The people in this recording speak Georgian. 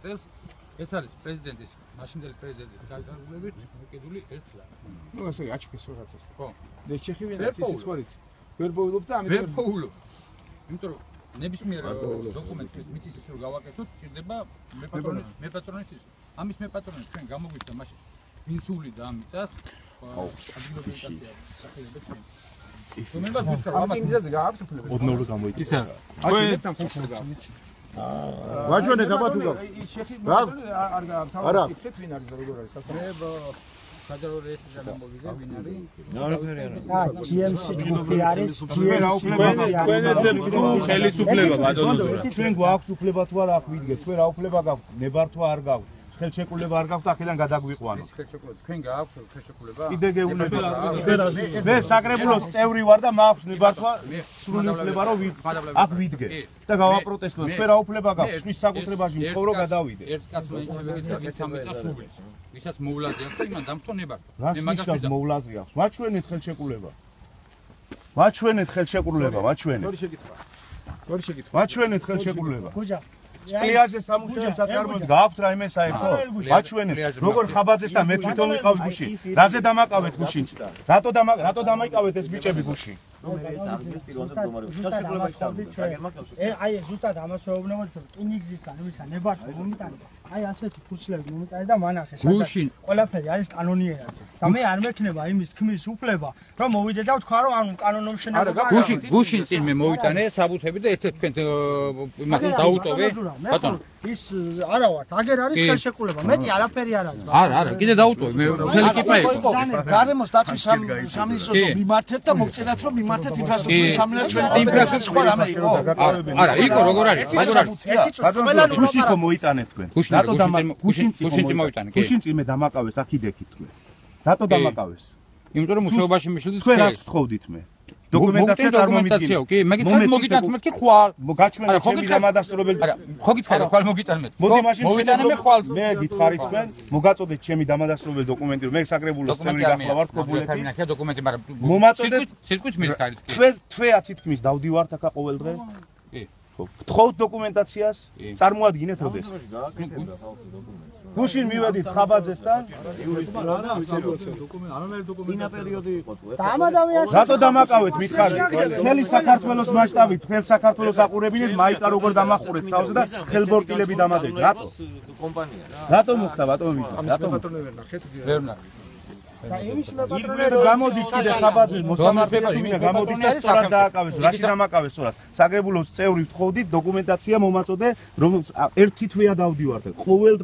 წელს ეს არის პრეზიდენტის მაშინდელი პრეზიდენტის გარდაქმნებით მოკიდული 1 ლარი. ნუ ასე აჩქეს რაღაცას. ხო. და ჩეხივენ ის სიცხვარიც. ვერ პოულობ და ამიტომ ვერ პოულობ. იმიტომ რომ ნებისმიერ დოკუმენტს მიწის ის რომ გავაკეთოთ, ჭირდება მეპატრონის ის. ამის მეპატრონის ჩვენ გამოგვიჩნდა მაშინ ვინ სულიდა ამ მიწას ადგილობრივი სახელმწიფო ჩვენ. ის ამინდაზე გააქვთ უფლება. ოდნოვ გამოიწვია. ისა. აჩვენებთან ფუნქციას გაქვთ. ვაჩვენე დაბათ უგავ. არა, კითხეთ ვინ არის და როგორ არის სასწავლო. საჯარო რეესტრა გამოვიდა ვინ არის? GMC ჯგუფი არის, GMC ხელისუფლება ბატონო. ჩვენ გვაქვს უფლება თუ არა აქ ვიდგეთ, ჩვენ რა უფლება გაქვთ, ნებართვა არ გაქვთ. ხელშეკრულება არ გაქვთ, აქედან გადაგვიყვანოთ. თქვენ გააქვთ ხელშეკრულება? კიდე გეუბნებთ. მე საკრებულოს წევრი ვარ და მაქვს ნებართვა სრული უფლება რომ აქ ვიდგე და გავაპროტესტო. ჩვენ რა უფლება გაქვთ, შვის საკუთრებაში ვთხოვრო გადავიდე. ერთ კაცმა ინჩებეგეს და ვინც ამ მიწას სულის. ვისაც მოვლაზე აქვს და იმან დამთო ნებართვა. რას ნიშნავს მოვლაზე აქვს? მაჩვენეთ ხელშეკრულება. მაჩვენეთ ხელშეკრულება, მაჩვენეთ. სწორი შეკითხვა. მაჩვენეთ ხელშეკრულება. გუჯა სპლიაჟე სამუშაო საწარმოოდ გააქვთ რაიმე საერთო? მაჩვენეთ. როგორ ხაბაძესთან მე თვითონ ვიყავი გუში. რაზე დამაკავეთ გუშინ? რატო დამაიკავეთ ეს ბიჭები გუში? აი ზუსტად ამას ვეუბნებოდი რომ კინიგზისგან იმისგან ნებართვა მომიტანე. აი ასეთი ფურცლები მომიტანე და მანახე გუშინ ყველაფერი არის კანონიერად. და მე არ მექნება იმის თქმის უფლება რომ მოვიდე და ვთქვა რომ ანუ კანონო მშენებლობა გუშინ წინ მე მოვიტანე საბუთები და ერთ-ერთ თქვენ იმას დაუტოვე ბატონო ის არა ვარ აგერ არის ხელშეკრულება მეტი არაფერი არ არის არა კიდე დაუტოვე მე მთელი კიპა იყო გარემოს დაცვის სამინისტროს მიმართეთ და მოგწერათ რომ მიმართეთ ინფრასტრუქტურის სამინისტრო ჩვენ ინფრასტრუქტურის სხვა რამე იყო არა იყო როგორ არის გუშინ ხო მოიტანეთ თქვენ გუშინ მოვიტანე კი გუშინ წინ მე დამაკავეს აქიდექით თქვენ რატო დამაკავეს იმიტომ რომ მუშაობაში მიშლდით თქვენ რას გთხოვდით მე დოკუმენტაცია წარმომიდგინე კი მე გითხარ მოგიტანეთ მეთქი ხვალ გაჩვენე ჩემი დამადასტურებელი ხო გითხარ ხვალ მოგიტანეთ მოდი მაშინ მოვიტანე მე ხვალ მე გითხარით თქვენ მოგაწოდეთ ჩემი დამადასტურებელი დოკუმენტი მე საკრებულოს წევრი გახლა ვარ კობულეთის ნახე დოკუმენტი მაგრამ მომაწოდეთ სირკვით მითხარით თქვენ თითქმის დავდივართ აქ ყოველ დღე კი გთხოვთ დოკუმენტაციას წარმოადგინეთ როდეს გუშინ მივედით ხაბაძესთან წინა პერიოდი იყო რატო დამაკავეთ მითხარით მთელი საქართველოს მასშტაბით მთელ საქართველოს აყურებინეთ მაიკა როგორ დამახურეთ თავზე და ხელბორტილები დამადეთ რატო კომპანია რატო მოხდა ბატონო მიხა რატო პატრონები ვერ ნახეთ ვერ ნახე და იმის მეპატრონები გამოდის კიდე ხაბაძეს მოსამართლეები ვინა გამოდის და სწორად დააკავეს რაში დამაკავეს სწორად საკრებულოს წევრი ვთხოვდით დოკუმენტაცია მომაწოდე რომ ერთი თვეა დავდივართ ყოველ